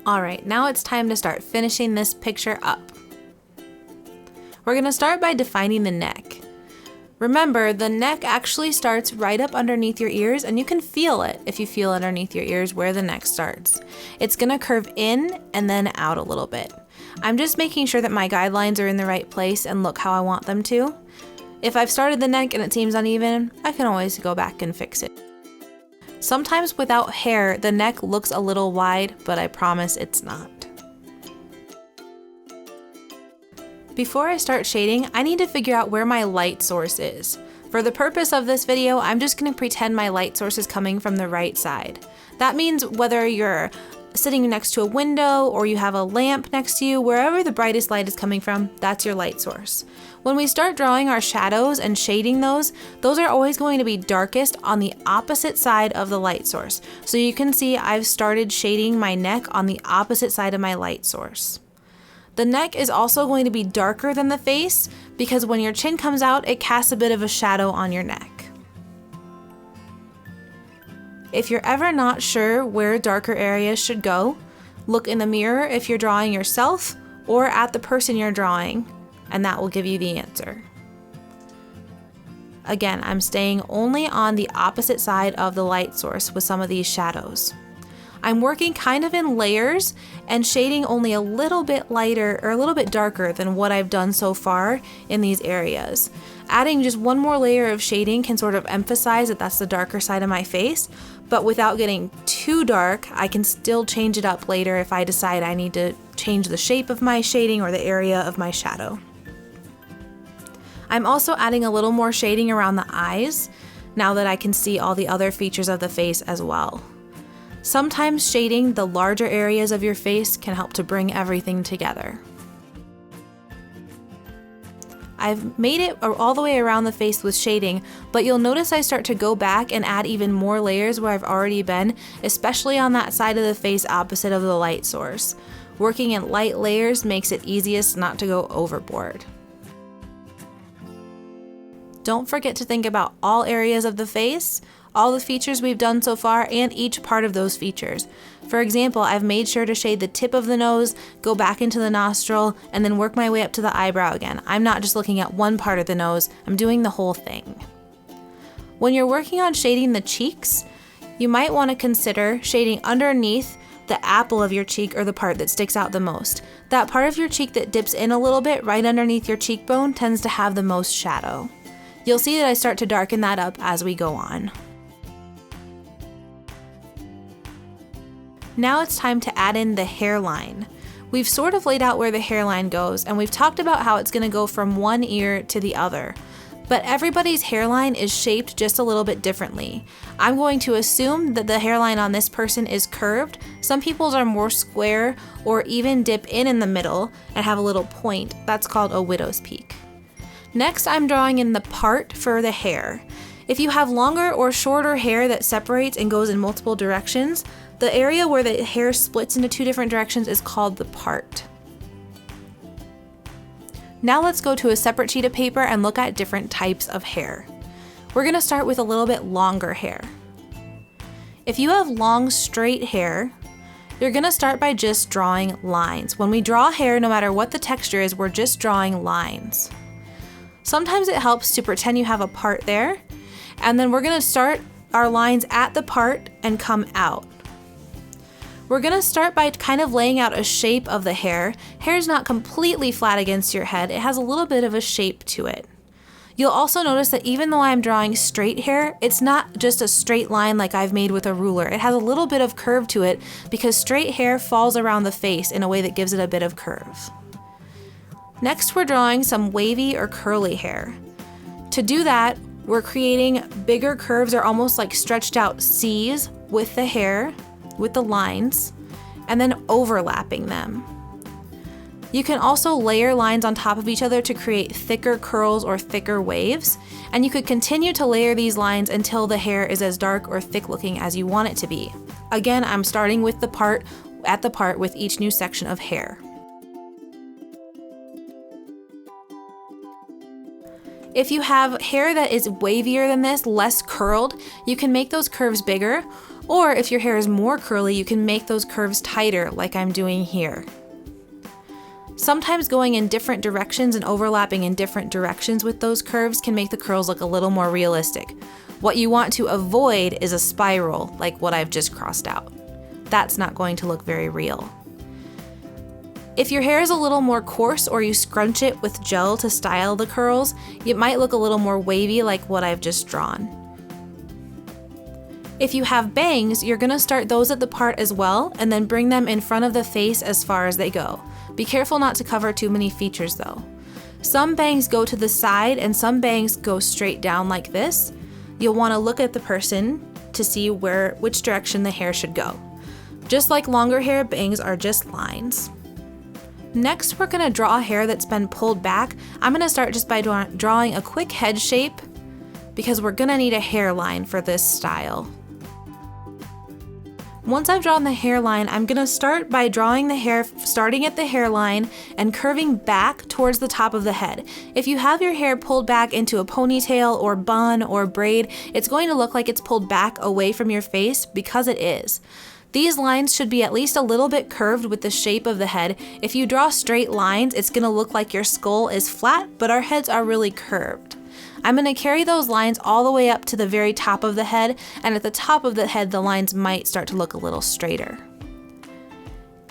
Alright, now it's time to start finishing this picture up. We're going to start by defining the neck. Remember, the neck actually starts right up underneath your ears, and you can feel it if you feel underneath your ears where the neck starts. It's going to curve in and then out a little bit. I'm just making sure that my guidelines are in the right place and look how I want them to. If I've started the neck and it seems uneven, I can always go back and fix it. Sometimes without hair, the neck looks a little wide, but I promise it's not. Before I start shading, I need to figure out where my light source is. For the purpose of this video, I'm just going to pretend my light source is coming from the right side. That means whether you're sitting next to a window or you have a lamp next to you, wherever the brightest light is coming from, that's your light source. When we start drawing our shadows and shading those are always going to be darkest on the opposite side of the light source. So you can see I've started shading my neck on the opposite side of my light source. The neck is also going to be darker than the face because when your chin comes out, it casts a bit of a shadow on your neck. If you're ever not sure where darker areas should go, look in the mirror if you're drawing yourself or at the person you're drawing, and that will give you the answer. Again, I'm staying only on the opposite side of the light source with some of these shadows. I'm working kind of in layers and shading only a little bit lighter or a little bit darker than what I've done so far in these areas. Adding just one more layer of shading can sort of emphasize that that's the darker side of my face, but without getting too dark, I can still change it up later if I decide I need to change the shape of my shading or the area of my shadow. I'm also adding a little more shading around the eyes now that I can see all the other features of the face as well. Sometimes shading the larger areas of your face can help to bring everything together. I've made it all the way around the face with shading, but you'll notice I start to go back and add even more layers where I've already been, especially on that side of the face opposite of the light source. Working in light layers makes it easiest not to go overboard. Don't forget to think about all areas of the face, all the features we've done so far, and each part of those features. For example, I've made sure to shade the tip of the nose, go back into the nostril, and then work my way up to the eyebrow again. I'm not just looking at one part of the nose, I'm doing the whole thing. When you're working on shading the cheeks, you might want to consider shading underneath the apple of your cheek or the part that sticks out the most. That part of your cheek that dips in a little bit right underneath your cheekbone tends to have the most shadow. You'll see that I start to darken that up as we go on. Now it's time to add in the hairline. We've sort of laid out where the hairline goes, and we've talked about how it's going to go from one ear to the other. But everybody's hairline is shaped just a little bit differently. I'm going to assume that the hairline on this person is curved. Some people's are more square or even dip in the middle and have a little point. That's called a widow's peak. Next, I'm drawing in the part for the hair. If you have longer or shorter hair that separates and goes in multiple directions, the area where the hair splits into two different directions is called the part. Now let's go to a separate sheet of paper and look at different types of hair. We're going to start with a little bit longer hair. If you have long, straight hair, you're going to start by just drawing lines. When we draw hair, no matter what the texture is, we're just drawing lines. Sometimes it helps to pretend you have a part there, and then we're going to start our lines at the part and come out. We're going to start by kind of laying out a shape of the hair. Hair is not completely flat against your head. It has a little bit of a shape to it. You'll also notice that even though I'm drawing straight hair, it's not just a straight line like I've made with a ruler. It has a little bit of curve to it because straight hair falls around the face in a way that gives it a bit of curve. Next, we're drawing some wavy or curly hair. To do that, we're creating bigger curves or almost like stretched out C's with the hair, with the lines, and then overlapping them. You can also layer lines on top of each other to create thicker curls or thicker waves, and you could continue to layer these lines until the hair is as dark or thick looking as you want it to be. Again, I'm starting with the part with each new section of hair. If you have hair that is wavier than this, less curled, you can make those curves bigger, Or if your hair is more curly, you can make those curves tighter like I'm doing here. Sometimes going in different directions and overlapping in different directions with those curves can make the curls look a little more realistic. What you want to avoid is a spiral like what I've just crossed out. That's not going to look very real. If your hair is a little more coarse or you scrunch it with gel to style the curls, it might look a little more wavy like what I've just drawn. If you have bangs, you're gonna start those at the part as well and then bring them in front of the face as far as they go. Be careful not to cover too many features though. Some bangs go to the side and some bangs go straight down like this. You'll wanna look at the person to see which direction the hair should go. Just like longer hair, bangs are just lines. Next, we're gonna draw hair that's been pulled back. I'm gonna start just by drawing a quick head shape because we're gonna need a hairline for this style. Once I've drawn the hairline, I'm gonna start by drawing the hair starting at the hairline and curving back towards the top of the head. If you have your hair pulled back into a ponytail or bun or braid, it's going to look like it's pulled back away from your face because it is. These lines should be at least a little bit curved with the shape of the head. If you draw straight lines, it's gonna look like your skull is flat, but our heads are really curved. I'm gonna carry those lines all the way up to the very top of the head, and at the top of the head, the lines might start to look a little straighter.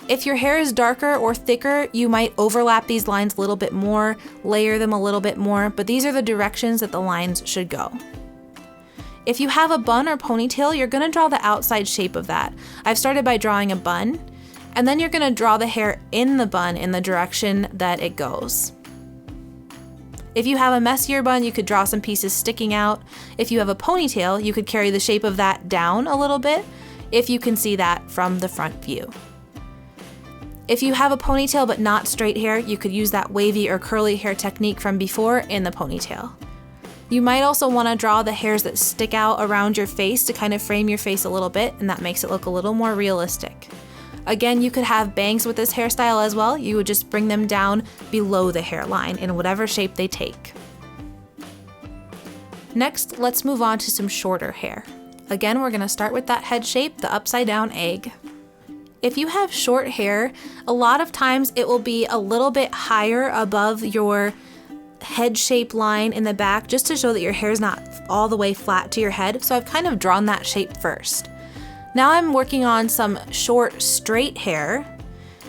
If your hair is darker or thicker, you might overlap these lines a little bit more, layer them a little bit more, but these are the directions that the lines should go. If you have a bun or ponytail, you're gonna draw the outside shape of that. I've started by drawing a bun, and then you're gonna draw the hair in the bun in the direction that it goes. If you have a messier bun, you could draw some pieces sticking out. If you have a ponytail, you could carry the shape of that down a little bit, if you can see that from the front view. If you have a ponytail but not straight hair, you could use that wavy or curly hair technique from before in the ponytail. You might also want to draw the hairs that stick out around your face to kind of frame your face a little bit, and that makes it look a little more realistic. Again, you could have bangs with this hairstyle as well. You would just bring them down below the hairline in whatever shape they take. Next, let's move on to some shorter hair. Again, we're gonna start with that head shape, the upside down egg. If you have short hair, a lot of times it will be a little bit higher above your head shape line in the back just to show that your hair is not all the way flat to your head. So I've kind of drawn that shape first. Now I'm working on some short straight hair,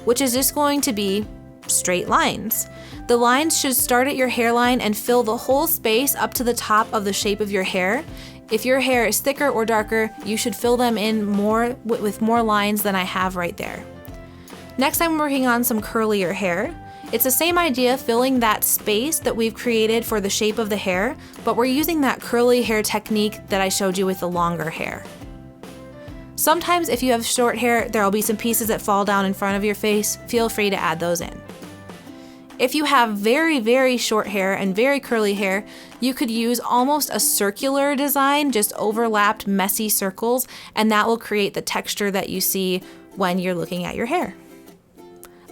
which is just going to be straight lines. The lines should start at your hairline and fill the whole space up to the top of the shape of your hair. If your hair is thicker or darker, you should fill them in more with more lines than I have right there. Next, I'm working on some curlier hair. It's the same idea, filling that space that we've created for the shape of the hair, but we're using that curly hair technique that I showed you with the longer hair. Sometimes if you have short hair, there will be some pieces that fall down in front of your face. Feel free to add those in. If you have very, very short hair and very curly hair, you could use almost a circular design, just overlapped messy circles, and that will create the texture that you see when you're looking at your hair.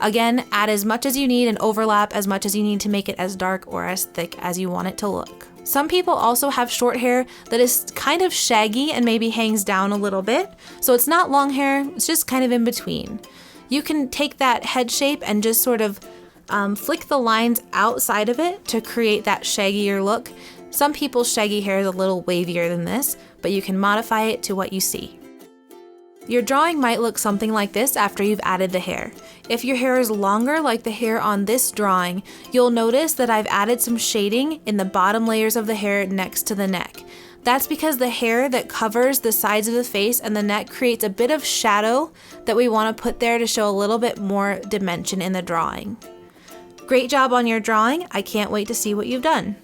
Again, add as much as you need and overlap as much as you need to make it as dark or as thick as you want it to look. Some people also have short hair that is kind of shaggy and maybe hangs down a little bit. So it's not long hair, it's just kind of in between. You can take that head shape and just sort of flick the lines outside of it to create that shaggier look. Some people's shaggy hair is a little wavier than this, but you can modify it to what you see. Your drawing might look something like this after you've added the hair. If your hair is longer like the hair on this drawing, you'll notice that I've added some shading in the bottom layers of the hair next to the neck. That's because the hair that covers the sides of the face and the neck creates a bit of shadow that we want to put there to show a little bit more dimension in the drawing. Great job on your drawing. I can't wait to see what you've done.